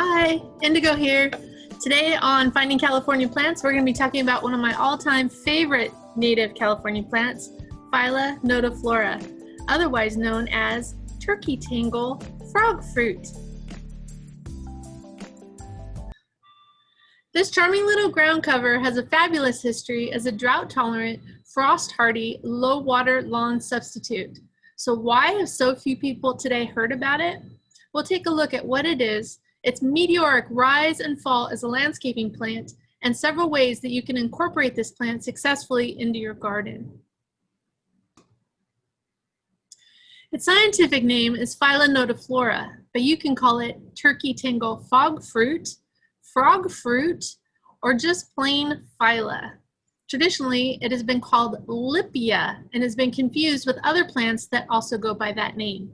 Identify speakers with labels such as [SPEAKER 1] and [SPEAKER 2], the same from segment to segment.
[SPEAKER 1] Hi, Indigo here. Today on Finding California Plants, we're going to be talking about one of my all-time favorite native California plants, Phyla nodiflora, otherwise known as Turkey Tangle Frog Fruit. This charming little ground cover has a fabulous history as a drought-tolerant, frost-hardy, low-water lawn substitute. So why have so few people today heard about it? We'll take a look at what it is, its meteoric rise and fall as a landscaping plant, and several ways that you can incorporate this plant successfully into your garden. Its scientific name is Phyla nodiflora, but you can call it Turkey Tangle Frog Fruit, or just plain Phyla. Traditionally, it has been called Lipia and has been confused with other plants that also go by that name.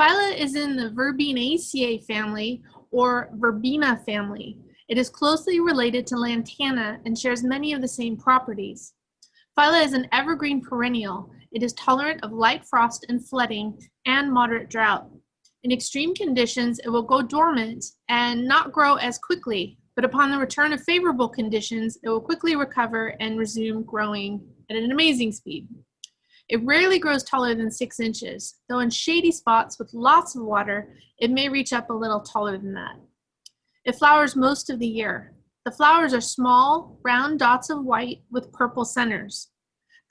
[SPEAKER 1] Phyla is in the Verbinaceae family or Verbena family. It is closely related to lantana and shares many of the same properties. Phyla is an evergreen perennial. It is tolerant of light frost and flooding and moderate drought. In extreme conditions, it will go dormant and not grow as quickly, but upon the return of favorable conditions, it will quickly recover and resume growing at an amazing speed. It rarely grows taller than 6 inches, though in shady spots with lots of water, it may reach up a little taller than that. It flowers most of the year. The flowers are small, round dots of white with purple centers.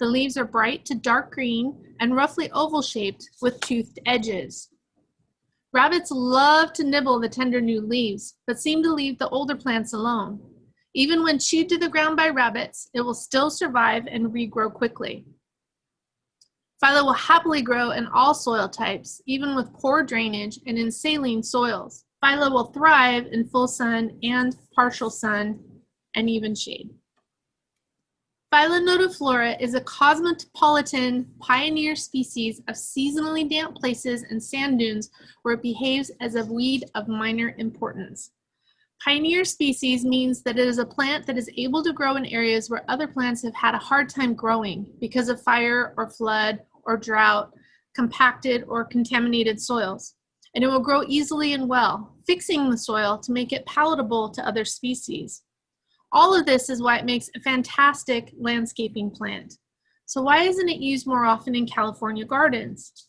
[SPEAKER 1] The leaves are bright to dark green and roughly oval-shaped with toothed edges. Rabbits love to nibble the tender new leaves, but seem to leave the older plants alone. Even when chewed to the ground by rabbits, it will still survive and regrow quickly. Phyla will happily grow in all soil types, even with poor drainage and in saline soils. Phyla will thrive in full sun and partial sun and even shade. Phyla nodiflora is a cosmopolitan pioneer species of seasonally damp places and sand dunes where it behaves as a weed of minor importance. Pioneer species means that it is a plant that is able to grow in areas where other plants have had a hard time growing because of fire or flood or drought, compacted or contaminated soils. And it will grow easily and well, fixing the soil to make it palatable to other species. All of this is why it makes a fantastic landscaping plant. So why isn't it used more often in California gardens?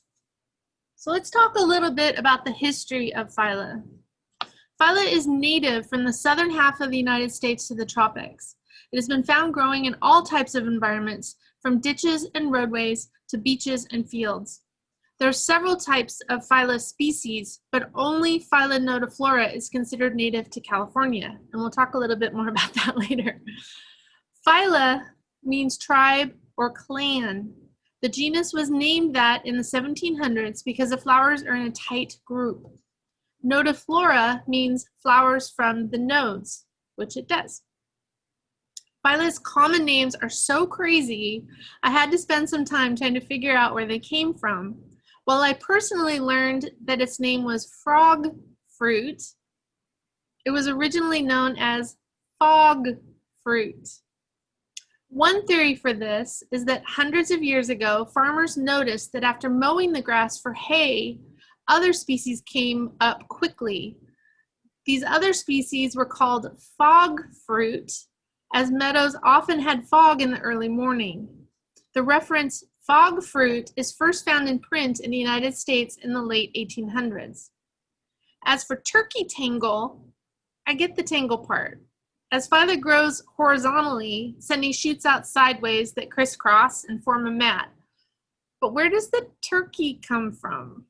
[SPEAKER 1] So let's talk a little bit about the history of Phyla. Phyla is native from the southern half of the United States to the tropics. It has been found growing in all types of environments, from ditches and roadways to beaches and fields. There are several types of Phyla species, but only Phyla nodiflora is considered native to California, and we'll talk a little bit more about that later. Phyla means tribe or clan. The genus was named that in the 1700s because the flowers are in a tight group. Nodiflora means flowers from the nodes, which it does. Phyla's common names are so crazy, I had to spend some time trying to figure out where they came from. While I personally learned that its name was frog fruit, it was originally known as fog fruit. One theory for this is that hundreds of years ago, farmers noticed that after mowing the grass for hay, other species came up quickly. These other species were called fog fruit, as meadows often had fog in the early morning. The reference fog fruit is first found in print in the United States in the late 1800s. As for turkey tangle, I get the tangle part. As Phyla grows horizontally, sending shoots out sideways that crisscross and form a mat. But where does the turkey come from?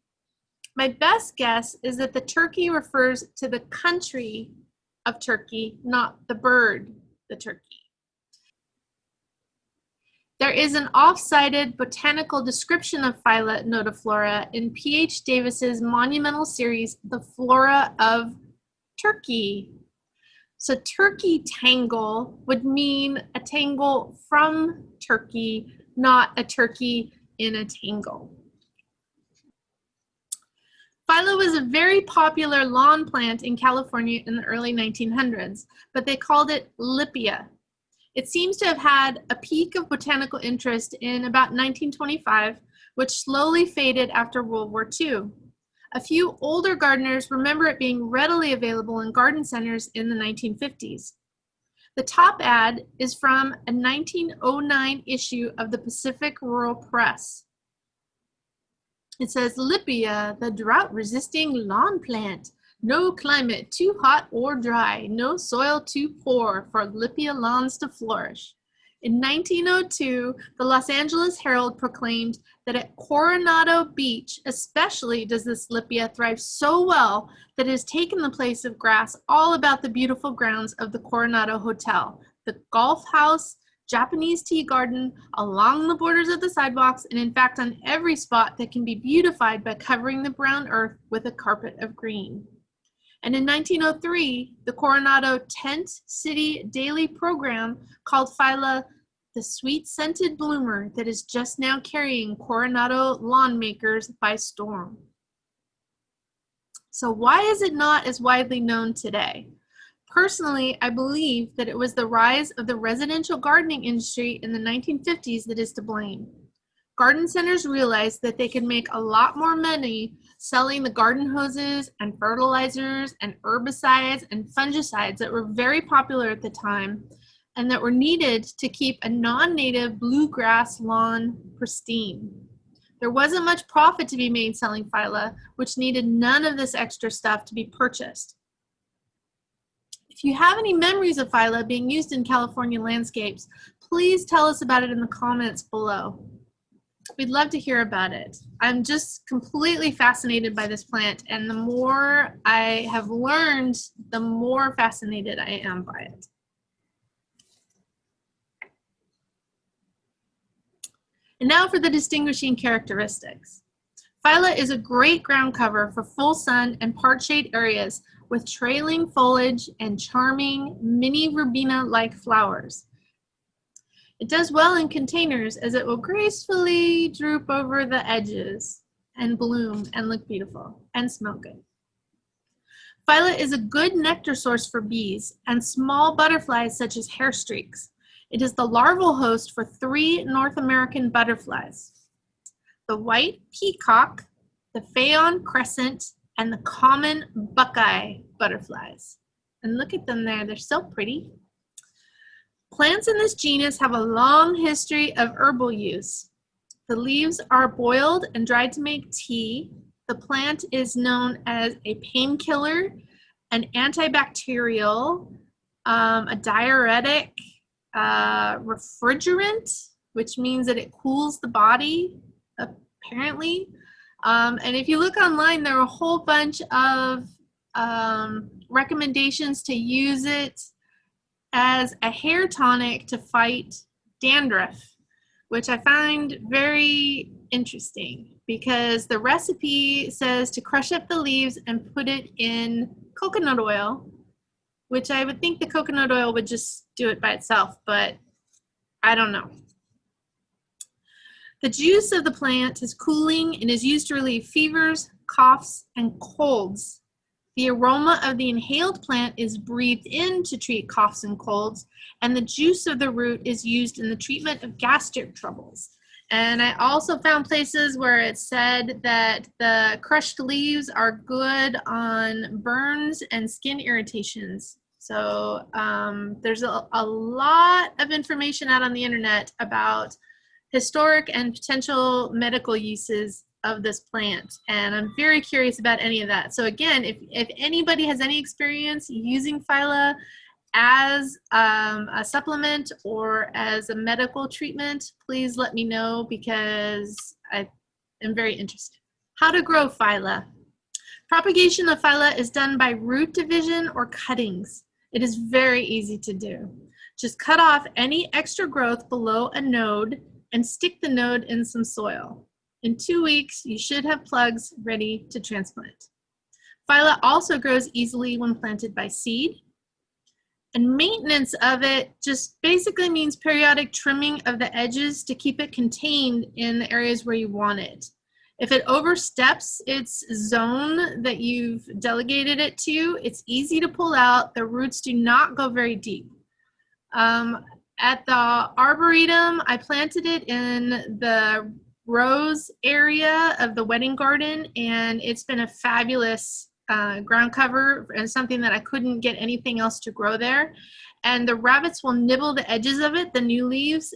[SPEAKER 1] My best guess is that the turkey refers to the country of Turkey, not the bird, the turkey. There is an off-cited botanical description of Phyla nodiflora in P.H. Davis's monumental series, The Flora of Turkey. So turkey tangle would mean a tangle from Turkey, not a turkey in a tangle. Phyla was a very popular lawn plant in California in the early 1900s, but they called it Lipia. It seems to have had a peak of botanical interest in about 1925, which slowly faded after World War II. A few older gardeners remember it being readily available in garden centers in the 1950s. The top ad is from a 1909 issue of the Pacific Rural Press. It says, Lipia, the drought-resisting lawn plant. No climate too hot or dry, no soil too poor for Lipia lawns to flourish. In 1902, the Los Angeles Herald proclaimed that at Coronado Beach, especially does this Lipia thrive so well that it has taken the place of grass all about the beautiful grounds of the Coronado Hotel, the golf house, Japanese tea garden, along the borders of the sidewalks, and in fact on every spot that can be beautified by covering the brown earth with a carpet of green. And in 1903, the Coronado Tent City Daily program called Phyla the sweet-scented bloomer that is just now carrying Coronado lawn makers by storm. So why is it not as widely known today? Personally, I believe that it was the rise of the residential gardening industry in the 1950s that is to blame. Garden centers realized that they could make a lot more money selling the garden hoses and fertilizers and herbicides and fungicides that were very popular at the time and that were needed to keep a non-native bluegrass lawn pristine. There wasn't much profit to be made selling Phyla, which needed none of this extra stuff to be purchased. If you have any memories of Phyla being used in California landscapes, please tell us about it in the comments below. We'd love to hear about it. I'm just completely fascinated by this plant, and the more I have learned, the more fascinated I am by it. And now for the distinguishing characteristics. Phyla is a great ground cover for full sun and part shade areas with trailing foliage and charming mini verbena-like flowers. It does well in containers as it will gracefully droop over the edges and bloom and look beautiful and smell good. Phyla is a good nectar source for bees and small butterflies such as hair streaks. It is the larval host for 3 North American butterflies: the white peacock, the Phaon crescent, and the common buckeye butterflies. And look at them there, they're so pretty. Plants in this genus have a long history of herbal use. The leaves are boiled and dried to make tea. The plant is known as a painkiller, an antibacterial, a diuretic, refrigerant, which means that it cools the body, apparently. And if you look online, there are a whole bunch of recommendations to use it as a hair tonic to fight dandruff, which I find very interesting because the recipe says to crush up the leaves and put it in coconut oil, which I would think the coconut oil would just do it by itself, but I don't know. The juice of the plant is cooling and is used to relieve fevers, coughs, and colds. The aroma of the inhaled plant is breathed in to treat coughs and colds, and the juice of the root is used in the treatment of gastric troubles. And I also found places where it said that the crushed leaves are good on burns and skin irritations. So there's a lot of information out on the internet about historic and potential medical uses of this plant, and I'm very curious about any of that. So again, if anybody has any experience using Phyla as a supplement or as a medical treatment, please let me know because I am very interested. How to grow Phyla. Propagation of Phyla is done by root division or cuttings. It is very easy to do. Just cut off any extra growth below a node and stick the node in some soil. In 2 weeks, you should have plugs ready to transplant. Phyla also grows easily when planted by seed. And maintenance of it just basically means periodic trimming of the edges to keep it contained in the areas where you want it. If it oversteps its zone that you've delegated it to, it's easy to pull out. The roots do not go very deep. At the Arboretum, I planted it in the rose area of the wedding garden, and it's been a fabulous ground cover and something that I couldn't get anything else to grow there. And the rabbits will nibble the edges of it, the new leaves,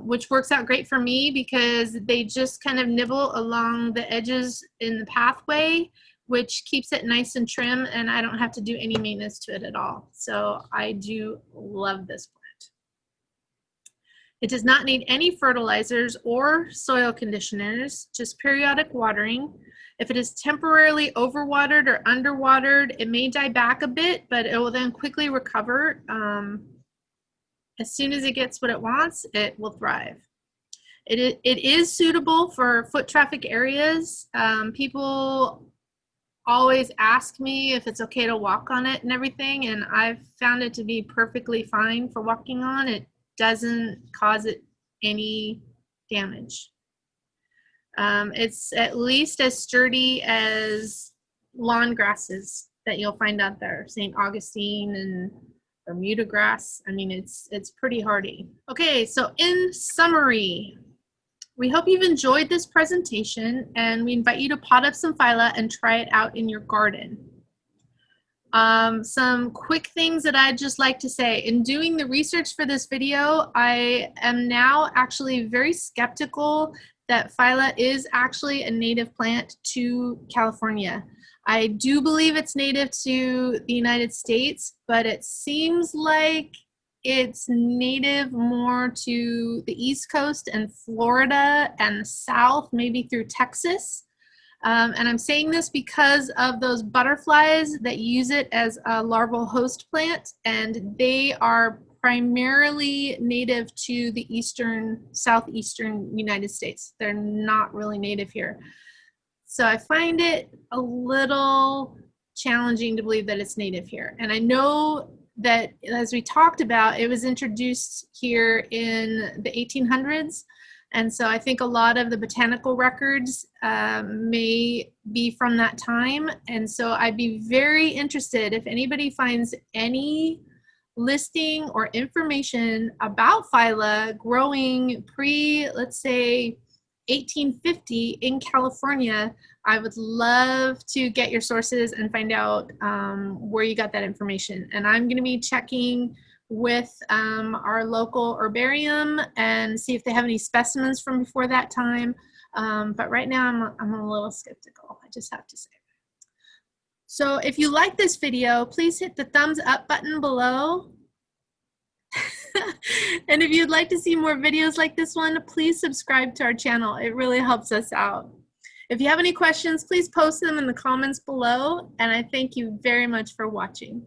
[SPEAKER 1] which works out great for me because they just kind of nibble along the edges in the pathway, which keeps it nice and trim, and I don't have to do any maintenance to it at all. So I do love this plant. It does not need any fertilizers or soil conditioners, just periodic watering. If it is temporarily overwatered or underwatered, it may die back a bit, but it will then quickly recover. As soon as it gets what it wants, it will thrive. It is suitable for foot traffic areas. People always ask me if it's okay to walk on it and everything, and I've found it to be perfectly fine for walking on. It doesn't cause it any damage. It's at least as sturdy as lawn grasses that you'll find out there, St. Augustine and Bermuda grass. I mean, it's pretty hardy. Okay, so in summary, we hope you've enjoyed this presentation, and we invite you to pot up some phyla and try it out in your garden. Some quick things that I'd just like to say. In doing the research for this video, I am now actually very skeptical that phyla is actually a native plant to California. I do believe it's native to the United States, but it seems like it's native more to the East Coast and Florida and the South, maybe through Texas. And I'm saying this because of those butterflies that use it as a larval host plant, and they are primarily native to the southeastern United States. They're not really native here. So I find it a little challenging to believe that it's native here. And I know that, as we talked about, it was introduced here in the 1800s. And so I think a lot of the botanical records may be from that time. And so I'd be very interested if anybody finds any listing or information about phyla growing pre, let's say, 1850 in California. I would love to get your sources and find out where you got that information. And I'm going to be checking with our local herbarium and see if they have any specimens from before that time. But right now I'm a little skeptical, I just have to say. So if you like this video, please hit the thumbs up button below. And if you'd like to see more videos like this one, please subscribe to our channel. It really helps us out. If you have any questions, please post them in the comments below. And I thank you very much for watching.